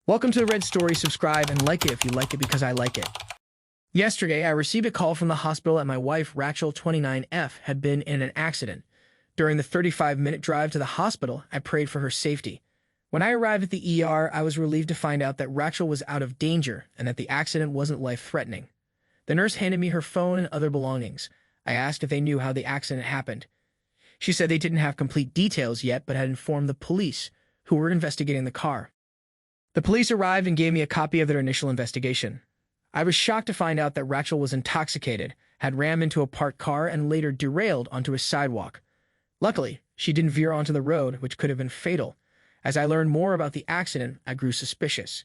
Welcome to the Red Story. Subscribe and like it if you like it because I like it. Yesterday, I received a call from the hospital that my wife, Rachel, 29F, had been in an accident. During the 35-minute drive to the hospital, I prayed for her safety. When I arrived at the ER, I was relieved to find out that Rachel was out of danger and that the accident wasn't life-threatening. The nurse handed me her phone and other belongings. I asked if they knew how the accident happened. She said they didn't have complete details yet, but had informed the police, who were investigating the car. The police arrived and gave me a copy of their initial investigation. I was shocked to find out that Rachel was intoxicated, had rammed into a parked car, and later derailed onto a sidewalk. Luckily, she didn't veer onto the road, which could have been fatal. As I learned more about the accident, I grew suspicious.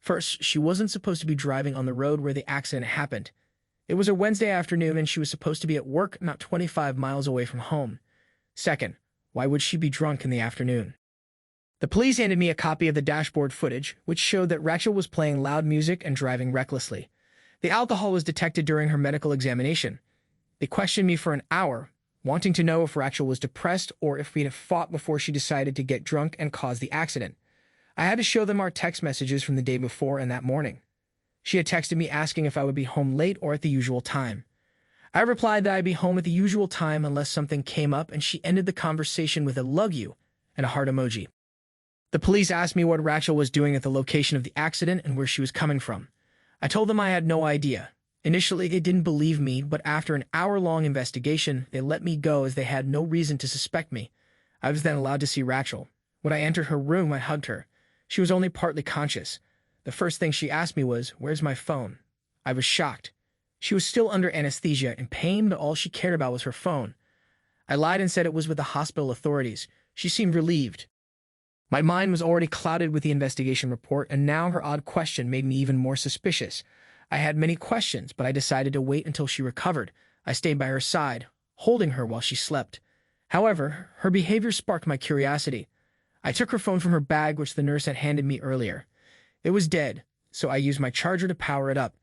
First, she wasn't supposed to be driving on the road where the accident happened. It was a Wednesday afternoon and she was supposed to be at work not 25 miles away from home. Second, why would she be drunk in the afternoon? The police handed me a copy of the dashboard footage, which showed that Rachel was playing loud music and driving recklessly. The alcohol was detected during her medical examination. They questioned me for an hour, wanting to know if Rachel was depressed or if we had fought before she decided to get drunk and cause the accident. I had to show them our text messages from the day before and that morning. She had texted me asking if I would be home late or at the usual time. I replied that I'd be home at the usual time unless something came up, and she ended the conversation with a "love you" and a heart emoji. The police asked me what Rachel was doing at the location of the accident and where she was coming from. I told them I had no idea. Initially, they didn't believe me, but after an hour-long investigation, they let me go as they had no reason to suspect me. I was then allowed to see Rachel. When I entered her room, I hugged her. She was only partly conscious. The first thing she asked me was, "Where's my phone?" I was shocked. She was still under anesthesia, in pain, but all she cared about was her phone. I lied and said it was with the hospital authorities. She seemed relieved. My mind was already clouded with the investigation report, and now her odd question made me even more suspicious. I had many questions, but I decided to wait until she recovered. I stayed by her side, holding her while she slept. However, her behavior sparked my curiosity. I took her phone from her bag, which the nurse had handed me earlier. It was dead, so I used my charger to power it up.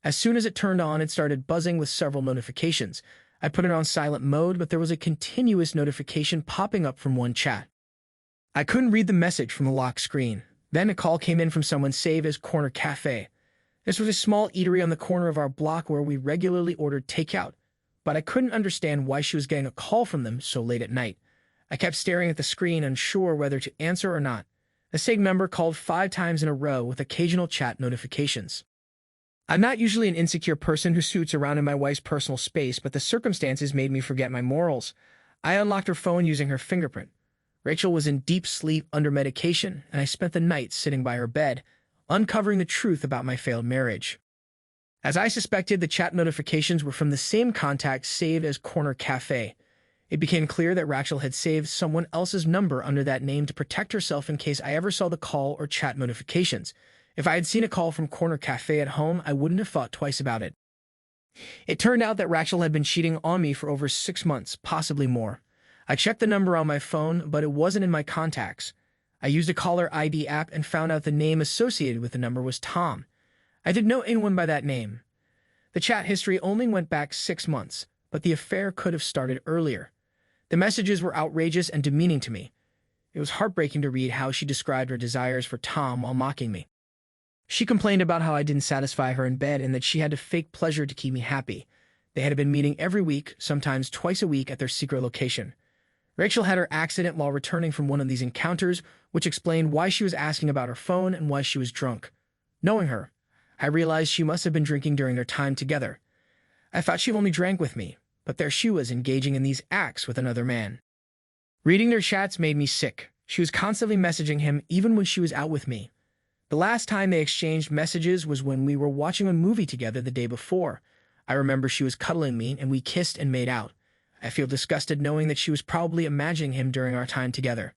As soon as it turned on, it started buzzing with several notifications. I put it on silent mode, but there was a continuous notification popping up from one chat. I couldn't read the message from the lock screen. Then a call came in from someone saved as Corner Cafe. This was a small eatery on the corner of our block where we regularly ordered takeout, but I couldn't understand why she was getting a call from them so late at night. I kept staring at the screen, unsure whether to answer or not. The same number called 5 times in a row with occasional chat notifications. I'm not usually an insecure person who suits around in my wife's personal space, but the circumstances made me forget my morals. I unlocked her phone using her fingerprint. Rachel was in deep sleep under medication, and I spent the night sitting by her bed, uncovering the truth about my failed marriage. As I suspected, the chat notifications were from the same contact saved as Corner Cafe. It became clear that Rachel had saved someone else's number under that name to protect herself in case I ever saw the call or chat notifications. If I had seen a call from Corner Cafe at home, I wouldn't have thought twice about it. It turned out that Rachel had been cheating on me for over 6 months, possibly more. I checked the number on my phone, but it wasn't in my contacts. I used a caller ID app and found out the name associated with the number was Tom. I didn't know anyone by that name. The chat history only went back 6 months, but the affair could have started earlier. The messages were outrageous and demeaning to me. It was heartbreaking to read how she described her desires for Tom while mocking me. She complained about how I didn't satisfy her in bed and that she had to fake pleasure to keep me happy. They had been meeting every week, sometimes twice a week, at their secret location. Rachel had her accident while returning from one of these encounters, which explained why she was asking about her phone and why she was drunk. Knowing her, I realized she must have been drinking during their time together. I thought she only drank with me, but there she was engaging in these acts with another man. Reading their chats made me sick. She was constantly messaging him even when she was out with me. The last time they exchanged messages was when we were watching a movie together the day before. I remember she was cuddling me and we kissed and made out. I feel disgusted knowing that she was probably imagining him during our time together.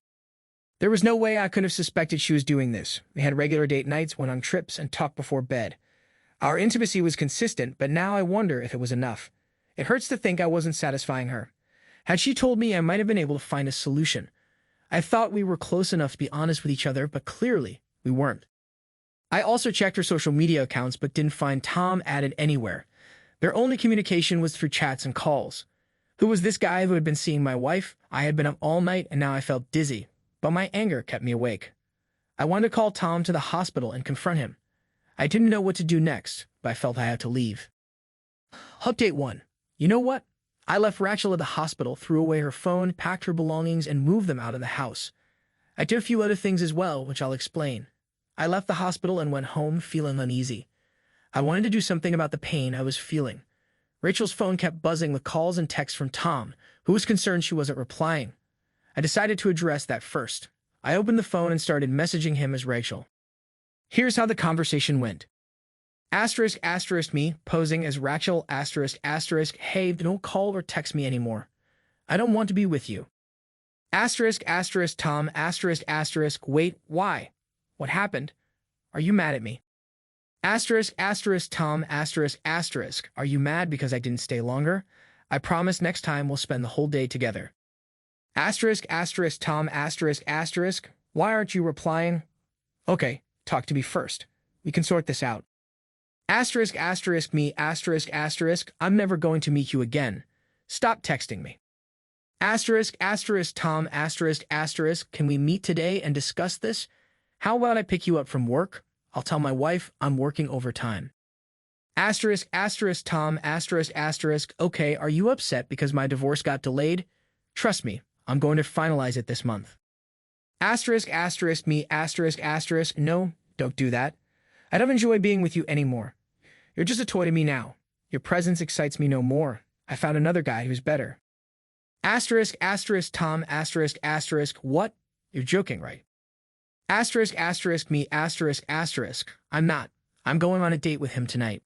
There was no way I could have suspected she was doing this. We had regular date nights, went on trips, and talked before bed. Our intimacy was consistent, but now I wonder if it was enough. It hurts to think I wasn't satisfying her. Had she told me, I might have been able to find a solution. I thought we were close enough to be honest with each other, but clearly we weren't. I also checked her social media accounts, but didn't find Tom added anywhere. Their only communication was through chats and calls. Who was this guy who had been seeing my wife? I had been up all night and now I felt dizzy, but my anger kept me awake. I wanted to call Tom to the hospital and confront him. I didn't know what to do next, but I felt I had to leave. Update 1. You know what? I left Rachel at the hospital, threw away her phone, packed her belongings, and moved them out of the house. I did a few other things as well, which I'll explain. I left the hospital and went home feeling uneasy. I wanted to do something about the pain I was feeling. Rachel's phone kept buzzing with calls and texts from Tom, who was concerned she wasn't replying. I decided to address that first. I opened the phone and started messaging him as Rachel. Here's how the conversation went. Asterisk asterisk me, posing as Rachel asterisk asterisk, hey, don't call or text me anymore. I don't want to be with you. Asterisk asterisk Tom asterisk asterisk, wait, why? What happened? Are you mad at me? Asterisk asterisk Tom asterisk asterisk, are you mad because I didn't stay longer? I promise next time we'll spend the whole day together. Asterisk asterisk Tom asterisk asterisk, why aren't you replying? Okay, talk to me first. We can sort this out. Asterisk asterisk me asterisk asterisk, I'm never going to meet you again. Stop texting me. Asterisk asterisk Tom asterisk asterisk, can we meet today and discuss this? How about I pick you up from work? I'll tell my wife I'm working overtime. Asterisk asterisk Tom asterisk asterisk, okay, are you upset because my divorce got delayed? Trust me, I'm going to finalize it this month. Asterisk asterisk me asterisk asterisk, no, don't do that. I don't enjoy being with you anymore. You're just a toy to me now. Your presence excites me no more. I found another guy who's better. Asterisk asterisk Tom asterisk asterisk, what? You're joking, right? Asterisk asterisk me asterisk asterisk, I'm not. I'm going on a date with him tonight.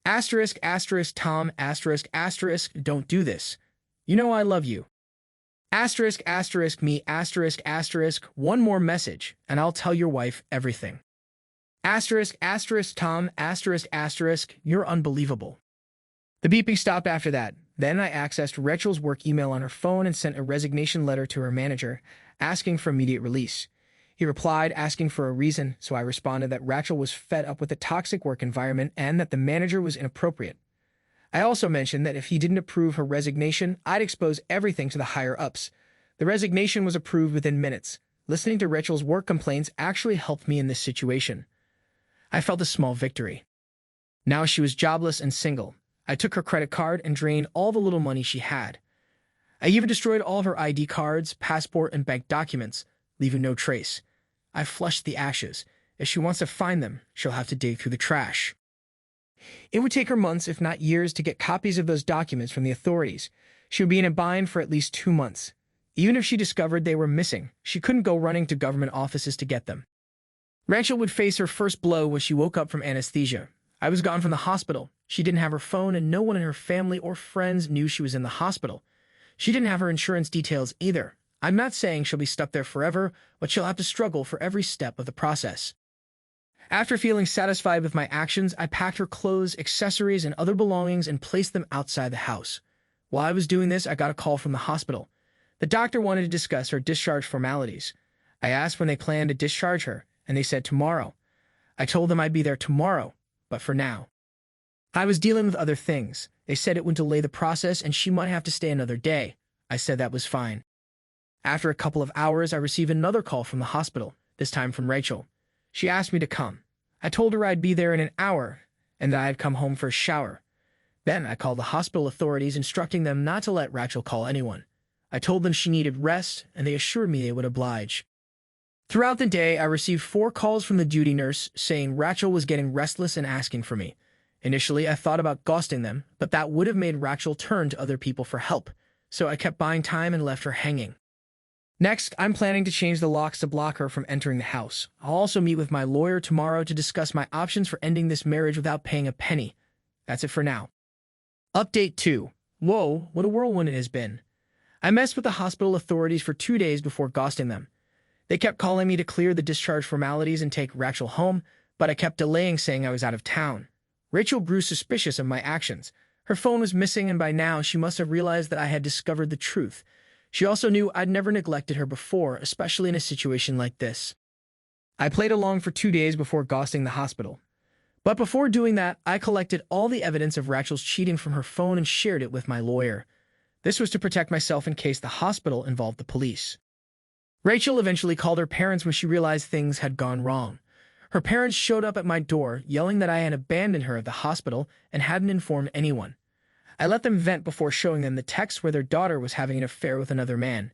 Asterisk asterisk Tom asterisk asterisk, don't do this. You know I love you. Asterisk asterisk me asterisk asterisk, one more message, and I'll tell your wife everything. Asterisk asterisk Tom asterisk asterisk, you're unbelievable. The beeping stopped after that. Then I accessed Rachel's work email on her phone and sent a resignation letter to her manager, asking for immediate release. He replied, asking for a reason, so I responded that Rachel was fed up with the toxic work environment and that the manager was inappropriate. I also mentioned that if he didn't approve her resignation, I'd expose everything to the higher-ups. The resignation was approved within minutes. Listening to Rachel's work complaints actually helped me in this situation. I felt a small victory. Now she was jobless and single. I took her credit card and drained all the little money she had. I even destroyed all of her ID cards, passport, and bank documents, leaving no trace. I flushed the ashes. If she wants to find them, she'll have to dig through the trash. It would take her months, if not years, to get copies of those documents from the authorities. She would be in a bind for at least 2 months. Even if she discovered they were missing, she couldn't go running to government offices to get them. Rachel would face her first blow when she woke up from anesthesia. I was gone from the hospital. She didn't have her phone, and no one in her family or friends knew she was in the hospital. She didn't have her insurance details either. I'm not saying she'll be stuck there forever, but she'll have to struggle for every step of the process. After feeling satisfied with my actions, I packed her clothes, accessories, and other belongings and placed them outside the house. While I was doing this, I got a call from the hospital. The doctor wanted to discuss her discharge formalities. I asked when they planned to discharge her, and they said tomorrow. I told them I'd be there tomorrow, but for now. I was dealing with other things. They said it would delay the process and she might have to stay another day. I said that was fine. After a couple of hours, I received another call from the hospital, this time from Rachel. She asked me to come. I told her I'd be there in an hour and that I'd come home for a shower. Then I called the hospital authorities, instructing them not to let Rachel call anyone. I told them she needed rest, and they assured me they would oblige. Throughout the day, I received 4 calls from the duty nurse saying Rachel was getting restless and asking for me. Initially, I thought about ghosting them, but that would have made Rachel turn to other people for help, so I kept buying time and left her hanging. Next, I'm planning to change the locks to block her from entering the house. I'll also meet with my lawyer tomorrow to discuss my options for ending this marriage without paying a penny. That's it for now. Update 2. Whoa, what a whirlwind it has been. I messed with the hospital authorities for 2 days before ghosting them. They kept calling me to clear the discharge formalities and take Rachel home, but I kept delaying, saying I was out of town. Rachel grew suspicious of my actions. Her phone was missing, and by now she must have realized that I had discovered the truth. She also knew I'd never neglected her before, especially in a situation like this. I played along for 2 days before ghosting the hospital. But before doing that, I collected all the evidence of Rachel's cheating from her phone and shared it with my lawyer. This was to protect myself in case the hospital involved the police. Rachel eventually called her parents when she realized things had gone wrong. Her parents showed up at my door, yelling that I had abandoned her at the hospital and hadn't informed anyone. I let them vent before showing them the text where their daughter was having an affair with another man.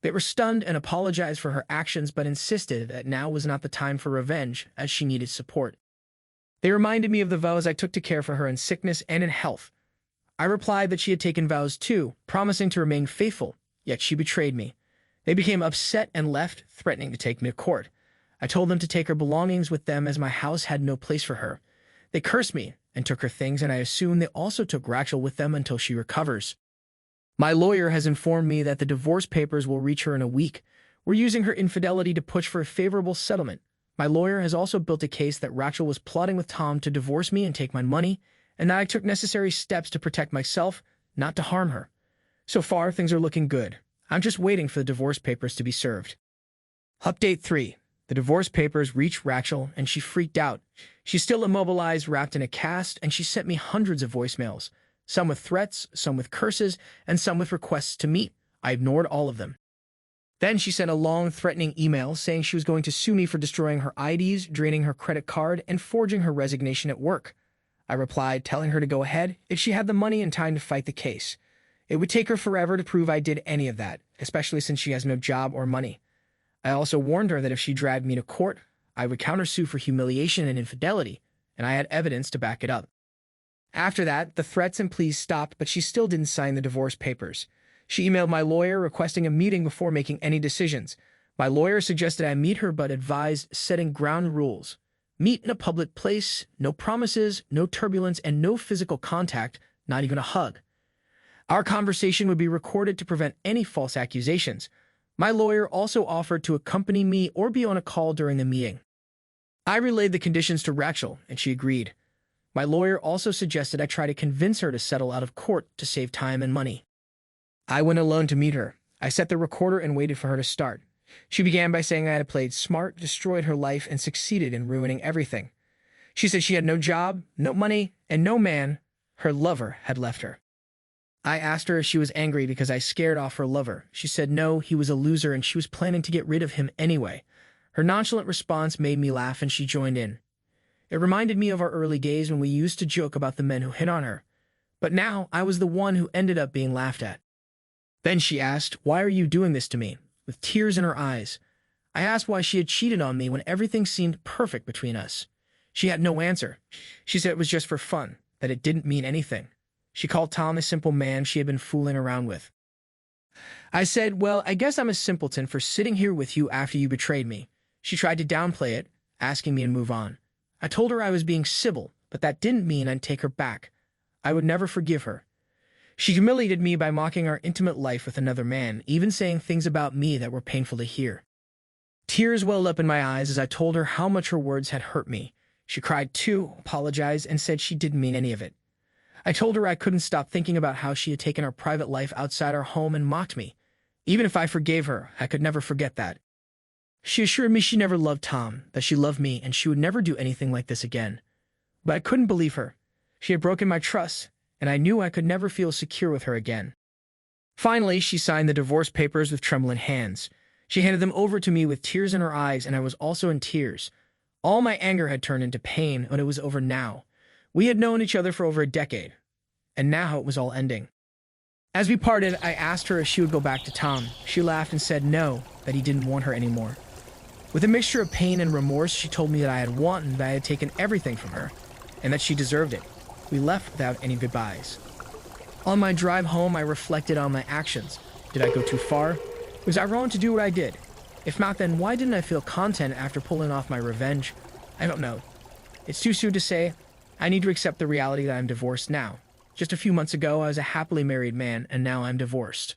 They were stunned and apologized for her actions but insisted that now was not the time for revenge, as she needed support. They reminded me of the vows I took to care for her in sickness and in health. I replied that she had taken vows too, promising to remain faithful, yet she betrayed me. They became upset and left, threatening to take me to court. I told them to take her belongings with them as my house had no place for her. They cursed me and took her things, and I assume they also took Rachel with them until she recovers. My lawyer has informed me that the divorce papers will reach her in a week. We're using her infidelity to push for a favorable settlement. My lawyer has also built a case that Rachel was plotting with Tom to divorce me and take my money, and that I took necessary steps to protect myself, not to harm her. So far, things are looking good. I'm just waiting for the divorce papers to be served. Update 3. The divorce papers reached Rachel, and she freaked out. She's still immobilized, wrapped in a cast, and she sent me hundreds of voicemails, some with threats, some with curses, and some with requests to meet. I ignored all of them. Then she sent a long, threatening email saying she was going to sue me for destroying her IDs, draining her credit card, and forging her resignation at work. I replied, telling her to go ahead if she had the money and time to fight the case. It would take her forever to prove I did any of that, especially since she has no job or money. I also warned her that if she dragged me to court, I would countersue for humiliation and infidelity, and I had evidence to back it up. After that, the threats and pleas stopped, but she still didn't sign the divorce papers. She emailed my lawyer requesting a meeting before making any decisions. My lawyer suggested I meet her but advised setting ground rules. Meet in a public place, no promises, no turbulence, and no physical contact, not even a hug. Our conversation would be recorded to prevent any false accusations. My lawyer also offered to accompany me or be on a call during the meeting. I relayed the conditions to Rachel, and she agreed. My lawyer also suggested I try to convince her to settle out of court to save time and money. I went alone to meet her. I set the recorder and waited for her to start. She began by saying I had played smart, destroyed her life, and succeeded in ruining everything. She said she had no job, no money, and no man. Her lover had left her. I asked her if she was angry because I scared off her lover. She said no, he was a loser and she was planning to get rid of him anyway. Her nonchalant response made me laugh and she joined in. It reminded me of our early days when we used to joke about the men who hit on her. But now I was the one who ended up being laughed at. Then she asked, "Why are you doing this to me?" with tears in her eyes. I asked why she had cheated on me when everything seemed perfect between us. She had no answer. She said it was just for fun, that it didn't mean anything. She called Tom the simple man she had been fooling around with. I said, "Well, I guess I'm a simpleton for sitting here with you after you betrayed me." She tried to downplay it, asking me to move on. I told her I was being civil, but that didn't mean I'd take her back. I would never forgive her. She humiliated me by mocking our intimate life with another man, even saying things about me that were painful to hear. Tears welled up in my eyes as I told her how much her words had hurt me. She cried too, apologized, and said she didn't mean any of it. I told her I couldn't stop thinking about how she had taken our private life outside our home and mocked me. Even if I forgave her, I could never forget that. She assured me she never loved Tom, that she loved me, and she would never do anything like this again. But I couldn't believe her. She had broken my trust, and I knew I could never feel secure with her again. Finally, she signed the divorce papers with trembling hands. She handed them over to me with tears in her eyes, and I was also in tears. All my anger had turned into pain, and it was over now. We had known each other for over a decade, and now it was all ending. As we parted, I asked her if she would go back to Tom. She laughed and said no, that he didn't want her anymore. With a mixture of pain and remorse, she told me that I had won, that I had taken everything from her, and that she deserved it. We left without any goodbyes. On my drive home, I reflected on my actions. Did I go too far? Was I wrong to do what I did? If not, then why didn't I feel content after pulling off my revenge? I don't know. It's too soon to say. I need to accept the reality that I'm divorced now. Just a few months ago, I was a happily married man, and now I'm divorced.